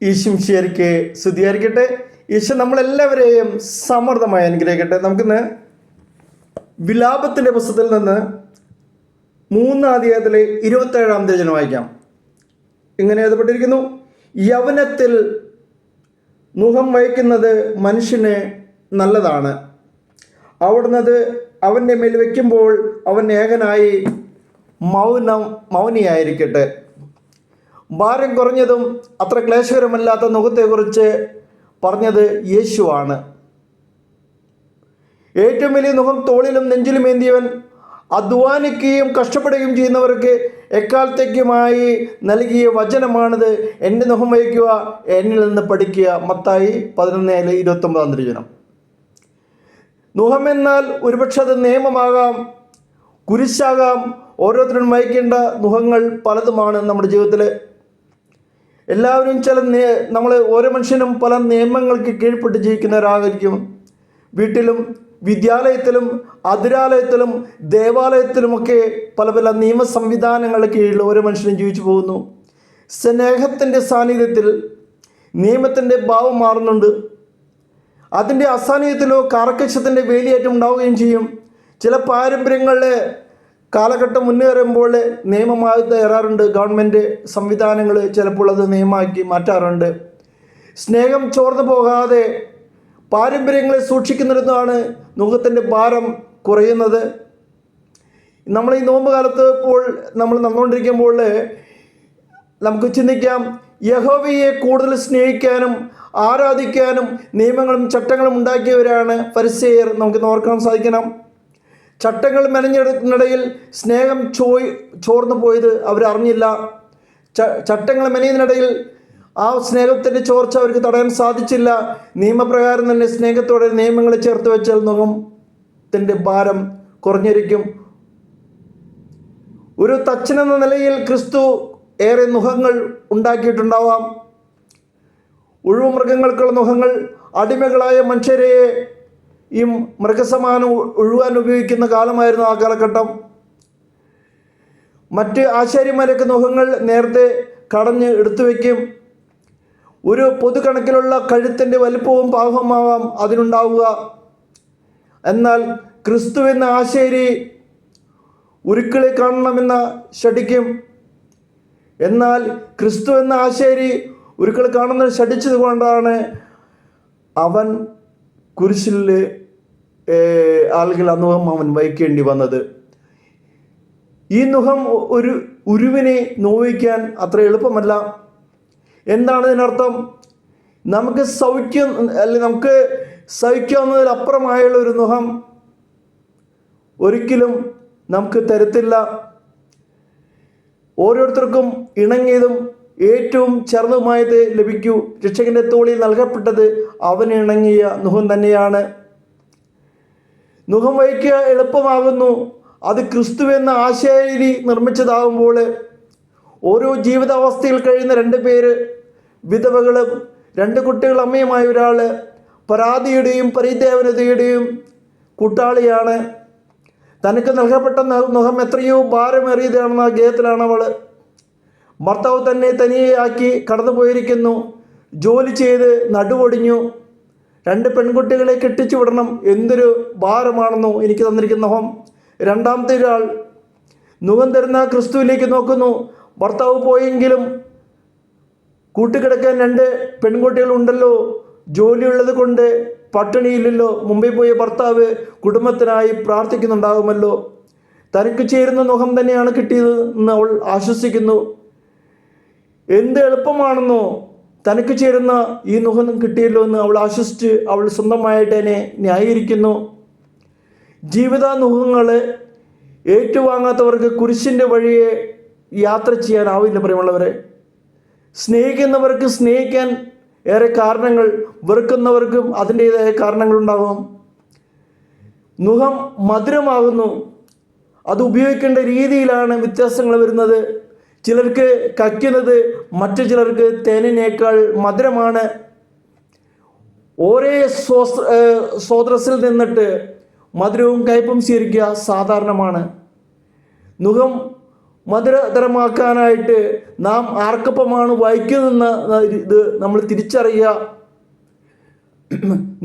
ഈശുമിശിഹായ്ക്ക് സ്തുതിയായിരിക്കട്ടെ. ഈശോ നമ്മളെല്ലാവരെയും സമൃദ്ധമായി അനുഗ്രഹിക്കട്ടെ. നമുക്കിന്ന് വിലാപത്തിൻ്റെ പുസ്തകത്തിൽ നിന്ന് 3 അധ്യായത്തിലെ 27 തിരുവചനം വായിക്കാം. ഇങ്ങനെ എഴുതപ്പെട്ടിരിക്കുന്നു: യൗവനത്തിൽ മുഖം വയ്ക്കുന്നത് മനുഷ്യന് നല്ലതാണ്, അവിടുന്നത് അവൻ്റെ മേൽ വയ്ക്കുമ്പോൾ അവൻ ഏകനായി മൗനിയായിരിക്കട്ടെ. ഭാരം കുറഞ്ഞതും അത്ര ക്ലേശകരമല്ലാത്ത മുഖത്തെക്കുറിച്ച് പറഞ്ഞത് യേശുവാണ്. ഏറ്റവും വലിയ മുഖം തോളിലും നെഞ്ചിലും ഏന്തിയവൻ അധ്വാനിക്കുകയും കഷ്ടപ്പെടുകയും ചെയ്യുന്നവർക്ക് എക്കാലത്തേക്കുമായി നൽകിയ വചനമാണിത്. എൻ്റെ മുഖം വഹിക്കുക, എന്നിൽ നിന്ന് പഠിക്കുക. മത്തായി 11:29 തിരുവചനം. മുഖം എന്നാൽ ഒരുപക്ഷെ അത് നിയമമാകാം, കുരിശാകാം. ഓരോരുത്തരും വഹിക്കേണ്ട മുഖങ്ങൾ പലതുമാണ് നമ്മുടെ ജീവിതത്തിൽ. എല്ലാവരും നമ്മൾ ഓരോ മനുഷ്യനും പല നിയമങ്ങൾക്ക് കീഴ്പ്പെട്ട് ജീവിക്കുന്നവരായിരിക്കും. വീട്ടിലും വിദ്യാലയത്തിലും അതിരാലയത്തിലും ദേവാലയത്തിലുമൊക്കെ പല പല നിയമ സംവിധാനങ്ങളുടെ കീഴിൽ ഓരോ മനുഷ്യനും ജീവിച്ചു പോകുന്നു. സ്നേഹത്തിൻ്റെ സാന്നിധ്യത്തിൽ നിയമത്തിൻ്റെ ഭാവം മാറുന്നുണ്ട്. അതിൻ്റെ അസാന്നിധ്യത്തിലോ കർക്കശത്തിൻ്റെ വേലിയേറ്റം ഉണ്ടാവുകയും ചെയ്യും. ചില പാരമ്പര്യങ്ങളുടെ കാലഘട്ടം മുന്നേറുമ്പോൾ നിയമമായി തയ്യാറുണ്ട്. ഗവൺമെൻറ് സംവിധാനങ്ങൾ ചിലപ്പോൾ അത് നിയമമാക്കി മാറ്റാറുണ്ട്. സ്നേഹം ചോർന്നു പോകാതെ പാരമ്പര്യങ്ങളെ സൂക്ഷിക്കുന്നിടത്താണ് മുഖത്തിൻ്റെ ഭാരം കുറയുന്നത്. നമ്മൾ ഈ നോമ്പ് കാലത്ത് ഇപ്പോൾ നമ്മൾ നടന്നുകൊണ്ടിരിക്കുമ്പോൾ നമുക്ക് ചിന്തിക്കാം, യഹോവയെ കൂടുതൽ സ്നേഹിക്കാനും ആരാധിക്കാനും നിയമങ്ങളും ചട്ടങ്ങളും ഉണ്ടാക്കിയവരാണ് ഫരിസേയർ. നമുക്ക് ഓർക്കാൻ സാധിക്കണം. ചട്ടങ്ങൾ മെനഞ്ഞെടുക്കുന്നിടയിൽ സ്നേഹം ചോർന്നു പോയത് അവരറിഞ്ഞില്ല. ചട്ടങ്ങൾ മെനയുന്നതിനിടയിൽ ആ സ്നേഹത്തിൻ്റെ ചോർച്ച അവർക്ക് തടയാൻ സാധിച്ചില്ല. നിയമപ്രകാരം തന്നെ സ്നേഹത്തോടെ നിയമങ്ങൾ ചേർത്ത് വെച്ചാൽ മുഖത്തിൻ്റെ ഭാരം കുറഞ്ഞിരിക്കും. ഒരു തച്ചനെന്ന നിലയിൽ ക്രിസ്തു ഏറെ മുഖങ്ങൾ ഉണ്ടാക്കിയിട്ടുണ്ടാവാം. ഒഴിവു മൃഗങ്ങൾക്കുള്ള മുഖങ്ങൾ അടിമകളായ മനുഷ്യരെ ഈ മൃഗസമാനം ഒഴിവാൻ ഉപയോഗിക്കുന്ന കാലമായിരുന്നു ആ കാലഘട്ടം. മറ്റ് ആശാരിമാരൊക്കെ മുഖങ്ങൾ നേരത്തെ കടഞ്ഞ് എടുത്തു വയ്ക്കും. ഒരു പൊതു കണക്കിലുള്ള കഴുത്തിൻ്റെ വലിപ്പവും പാകമാവാം അതിനുണ്ടാവുക. എന്നാൽ ക്രിസ്തു എന്ന ആശാരി ഉരുക്കളെ കാണണമെന്ന ശഠിക്കും. എന്നാൽ ക്രിസ്തു എന്ന ആശാരി ഉരുക്കൾ കാണുന്നത് ശഠിച്ചത് കൊണ്ടാണ് അവൻ കുരിശിൽ ആളുകൾ അന്നുഖം അവൻ വഹിക്കേണ്ടി വന്നത്. ഈ മുഖം ഒരു ഉരുവിനെ നോവിക്കാൻ അത്ര എളുപ്പമല്ല. എന്താണ് ഇതിനർത്ഥം? നമുക്ക് സഹിക്കാവുന്നതിലപ്പുറമായുള്ള ഒരു മുഖം ഒരിക്കലും നമുക്ക് തരത്തില്ല. ഓരോരുത്തർക്കും ഇണങ്ങിയതും ഏറ്റവും ചെറുതുമായത് ലഭിക്കൂ. രക്ഷകന്റെ തോളിൽ നൽകപ്പെട്ടത് അവന് ഇണങ്ങിയ മുഖം തന്നെയാണ്. മുഖം വഹിക്കുക എളുപ്പമാകുന്നു. അത് ക്രിസ്തു എന്ന ആശാരി നിർമ്മിച്ചതാകുമ്പോൾ ഓരോ ജീവിതാവസ്ഥയിൽ കഴിയുന്ന 2 പേര്, വിധവകളും 2 കുട്ടികൾ അമ്മയുമായ ഒരാൾ, പരാതിയുടെയും പരിദേവനതയുടെയും കൂട്ടാളിയാണ്. തനിക്ക് നൽകപ്പെട്ട മുഖം എത്രയോ ഭാരമേറിയതാണെന്ന ഗേയത്തിലാണ് അവൾ. ഭർത്താവ് തന്നെ തനിയാക്കി കടന്നു പോയിരിക്കുന്നു. ജോലി ചെയ്ത് നടുവൊടിഞ്ഞു. 2 പെൺകുട്ടികളെ കെട്ടിച്ചു വിടണം. എന്തൊരു ഭാരമാണെന്നോ എനിക്ക് തന്നിരിക്കുന്ന മുഖം. രണ്ടാമത്തെ ഒരാൾ മുഖം തരുന്ന ക്രിസ്തുവിലേക്ക് നോക്കുന്നു. ഭർത്താവ് പോയെങ്കിലും കൂട്ടുകിടക്കാൻ 2 പെൺകുട്ടികളുണ്ടല്ലോ. ജോലിയുള്ളത് കൊണ്ട് പട്ടിണിയില്ലല്ലോ. മുംബൈ പോയ ഭർത്താവ് കുടുംബത്തിനായി പ്രാർത്ഥിക്കുന്നുണ്ടാകുമല്ലോ. തനിക്ക് ചേരുന്ന മുഖം തന്നെയാണ് കിട്ടിയത് എന്ന് അവൾ ആശ്വസിക്കുന്നു. എന്ത് എളുപ്പമാണെന്നോ തനിക്ക് ചേരുന്ന ഈ മുഖം കിട്ടിയല്ലോ എന്ന് അവൾ ആശ്വസിച്ച് അവൾ സ്വന്തമായിട്ട് തന്നെ ന്യായീകരിക്കുന്നു. ജീവിത മുഖങ്ങൾ ഏറ്റുവാങ്ങാത്തവർക്ക് കുരിശിൻ്റെ വഴിയെ യാത്ര ചെയ്യാനാവില്ല. പ്രിയമുള്ളവരെ, സ്നേഹിക്കുന്നവർക്ക് സ്നേഹിക്കാൻ ഏറെ കാരണങ്ങൾ, വെറുക്കുന്നവർക്കും അതിൻ്റേതായ കാരണങ്ങളുണ്ടാകും. മുഖം മധുരമാകുന്നു. അത് ഉപയോഗിക്കേണ്ട രീതിയിലാണ് വ്യത്യാസങ്ങൾ വരുന്നത്. ചിലർക്ക് കയ്ക്കുന്നത് മറ്റു ചിലർക്ക് തേനിനേക്കാൾ മധുരമാണ്. ഒരേ സ്രോതസ്സിൽ നിന്നിട്ട് മധുരവും കയ്പും സ്വീകരിക്കുക സാധാരണമാണ്. മുഖം മധുരതരമാക്കാനായിട്ട് നാം ആർക്കൊപ്പമാണ് വായിക്കുന്നതെന്ന് ഇത് നമ്മൾ തിരിച്ചറിയുക.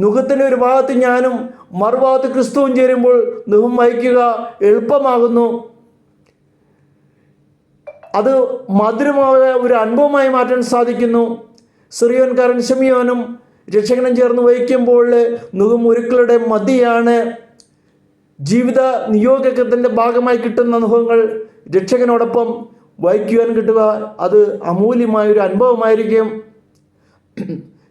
നുഖത്തിൻ്റെ ഒരു ഭാഗത്ത് ഞാനും മറുഭാഗത്ത് ക്രിസ്തുവും ചേരുമ്പോൾ നുഖം വഹിക്കുക എളുപ്പമാകുന്നു. അത് മധുരമായ ഒരു അനുഭവമായി മാറ്റാൻ സാധിക്കുന്നു. സിറിയോൻകാരൻ ശിമിയോനും രക്ഷകനും ചേർന്ന് വഹിക്കുമ്പോൾ നുഖം ഒരുക്കളുടെ മതിയാണ്. ജീവിത നിയോഗത്തിൻ്റെ ഭാഗമായി കിട്ടുന്ന നുഖങ്ങൾ രക്ഷകനോടൊപ്പം വഹിക്കുവാൻ കിട്ടുക അത് അമൂല്യമായൊരു അനുഭവമായിരിക്കും.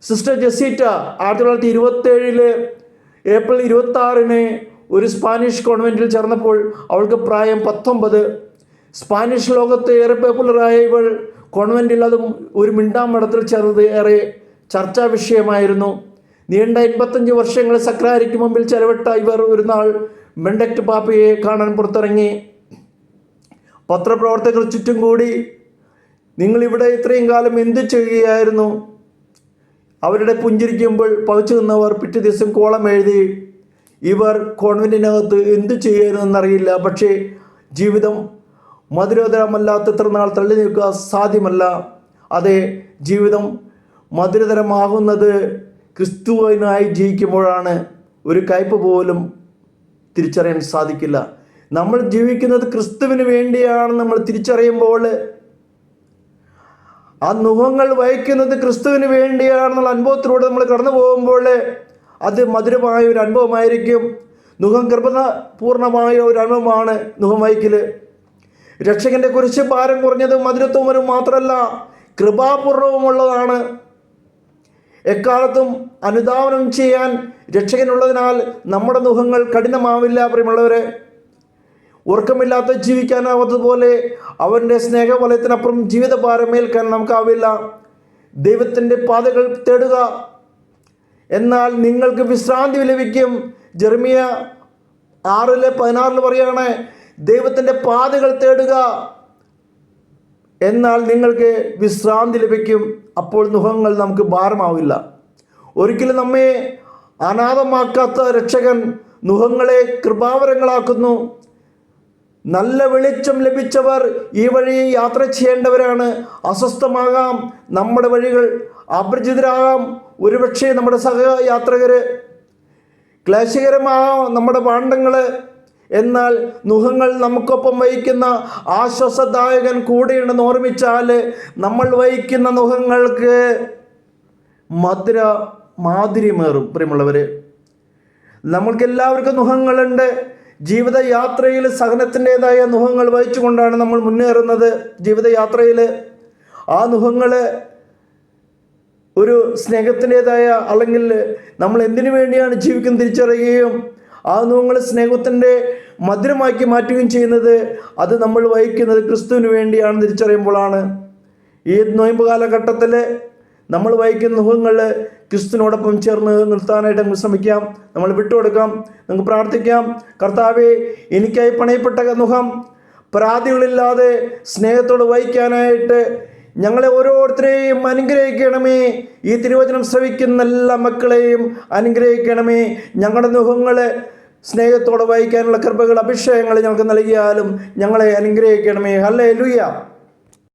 സിസ്റ്റർ ജെസീറ്റ 1927 ഏപ്രിൽ 26 ഒരു സ്പാനിഷ് കോൺവെൻറ്റിൽ ചേർന്നപ്പോൾ അവൾക്ക് പ്രായം 19. സ്പാനിഷ് ലോകത്ത് ഏറെ പോപ്പുലറായ ഇവൾ കോൺവെൻറ്റിൽ അതും ഒരു മിണ്ടാമഠത്തിൽ ചേർന്നത് ഏറെ ചർച്ചാ വിഷയമായിരുന്നു. നീണ്ട 85 വർഷങ്ങൾ സക്രാരിക്ക് മുമ്പിൽ ചെലവിട്ട ഇവർ ഒരു നാൾ ബെനഡിക്ട് പാപ്പയെ കാണാൻ പുറത്തിറങ്ങി. പത്രപ്രവർത്തകർ ചുറ്റും കൂടി. നിങ്ങളിവിടെ ഇത്രയും കാലം എന്ത് ചെയ്യുകയായിരുന്നു? അവരുടെ പുഞ്ചിരിക്കുമ്പോൾ പകച്ചു നിന്നവർ പിറ്റേ ദിവസം കോളം എഴുതി, ഇവർ കോൺവെൻറ്റിനകത്ത് എന്ത് ചെയ്യുന്നറിയില്ല, പക്ഷേ ജീവിതം മധുരതരമല്ലാത്തത്ര നാൾ തള്ളി നിൽക്കുക സാധ്യമല്ല. അതെ, ജീവിതം മധുരതരമാകുന്നത് ക്രിസ്തുവിനായി ജീവിക്കുമ്പോഴാണ്. ഒരു കയ്പ് പോലും തിരിച്ചറിയാൻ സാധിക്കില്ല. നമ്മൾ ജീവിക്കുന്നത് ക്രിസ്തുവിന് വേണ്ടിയാണ്. നമ്മൾ തിരിച്ചറിയുമ്പോൾ ആ നുഖങ്ങൾ വഹിക്കുന്നത് ക്രിസ്തുവിന് വേണ്ടിയാണെന്നുള്ള അനുഭവത്തിലൂടെ നമ്മൾ കടന്നു പോകുമ്പോൾ അത് മധുരമായ ഒരു അനുഭവമായിരിക്കും. നുഖം കൃപപൂർണമായ ഒരു അനുഭവമാണ് നുഖം വഹിക്കൽ. രക്ഷകൻ്റെ കുരിശ് ഭാരം കുറഞ്ഞതും മധുരത്വവും മാത്രമല്ല, കൃപാപൂർണവുമുള്ളതാണ്. എക്കാലത്തും അനുധാവനം ചെയ്യാൻ രക്ഷകനുള്ളതിനാൽ നമ്മുടെ നുഖങ്ങൾ കഠിനമാവില്ല. പ്രിയമുള്ളവരെ, ഉറക്കമില്ലാത്ത ജീവിക്കാനാവാത്തതുപോലെ അവൻ്റെ സ്നേഹവലയത്തിനപ്പുറം ജീവിതഭാരമേൽക്കാൻ നമുക്കാവില്ല. ദൈവത്തിൻ്റെ പാതകൾ തേടുക, എന്നാൽ നിങ്ങൾക്ക് വിശ്രാന്തി ലഭിക്കും. ജെറമിയ 6:16 പറയുകയാണ്, ദൈവത്തിൻ്റെ പാതകൾ തേടുക, എന്നാൽ നിങ്ങൾക്ക് വിശ്രാന്തി ലഭിക്കും. അപ്പോൾ നുഖങ്ങൾ നമുക്ക് ഭാരമാവില്ല. ഒരിക്കലും നമ്മെ അനാഥമാക്കാത്ത രക്ഷകൻ നുഖങ്ങളെ കൃപാവരങ്ങളാക്കുന്നു. നല്ല വെളിച്ചം ലഭിച്ചവർ ഈ വഴി യാത്ര ചെയ്യേണ്ടവരാണ്. അസ്വസ്ഥമാകാം നമ്മുടെ വഴികൾ, അപരിചിതരാകാം ഒരുപക്ഷെ നമ്മുടെ സഹയാത്രികർ, ക്ലേശകരമാകാം നമ്മുടെ പാണ്ഡങ്ങൾ. എന്നാൽ നുഖങ്ങൾ നമുക്കൊപ്പം വഹിക്കുന്ന ആശ്വാസദായകൻ കൂടെയുണ്ടെന്ന് ഓർമ്മിച്ചാൽ നമ്മൾ വഹിക്കുന്ന നുഖങ്ങൾക്ക് മാധുര്യമേറും. പ്രിയമുള്ളവരെ, നമ്മൾക്കെല്ലാവർക്കും നുഖങ്ങളുണ്ട്. ജീവിതയാത്രയിൽ സഹനത്തിൻ്റെതായ നുഖങ്ങൾ വഹിച്ചുകൊണ്ടാണ് നമ്മൾ മുന്നേറുന്നത്. ജീവിതയാത്രയിൽ ആ നുഖങ്ങൾ ഒരു സ്നേഹത്തിൻ്റെതായ, അല്ലെങ്കിൽ നമ്മൾ എന്തിനു വേണ്ടിയാണ് ജീവിക്കുന്നത് തിരിച്ചറിയുകയും ആ നുഖങ്ങൾ സ്നേഹത്തിൻ്റെ മധുരമാക്കി മാറ്റുകയും ചെയ്യുന്നത് അത് നമ്മൾ വഹിക്കുന്നത് ക്രിസ്തുവിന് വേണ്ടിയാണ് തിരിച്ചറിയുമ്പോഴാണ്. ഈ നോയമ്പ് കാലഘട്ടത്തിൽ നമ്മൾ വഹിക്കുന്ന നുഖങ്ങൾ ക്രിസ്തുവിനോടൊപ്പം ചേർന്ന് നിർത്താനായിട്ട് നമുക്ക് ശ്രമിക്കാം. നമ്മൾ വിട്ടുകൊടുക്കാം. നമുക്ക് പ്രാർത്ഥിക്കാം. കർത്താവേ, എനിക്കായി പണയപ്പെട്ട നുഖം പരാതികളില്ലാതെ സ്നേഹത്തോട് വഹിക്കാനായിട്ട് ഞങ്ങളെ ഓരോരുത്തരെയും അനുഗ്രഹിക്കണമേ. ഈ തിരുവചനം ശ്രവിക്കുന്ന എല്ലാ മക്കളെയും അനുഗ്രഹിക്കണമേ. ഞങ്ങളുടെ നുഖങ്ങളെ സ്നേഹത്തോടെ വഹിക്കാനുള്ള കൃപകൾ, അഭിഷേകങ്ങൾ ഞങ്ങൾക്ക് നൽകിയാലും ഞങ്ങളെ അനുഗ്രഹിക്കണമേ. ഹല്ലേലൂയ.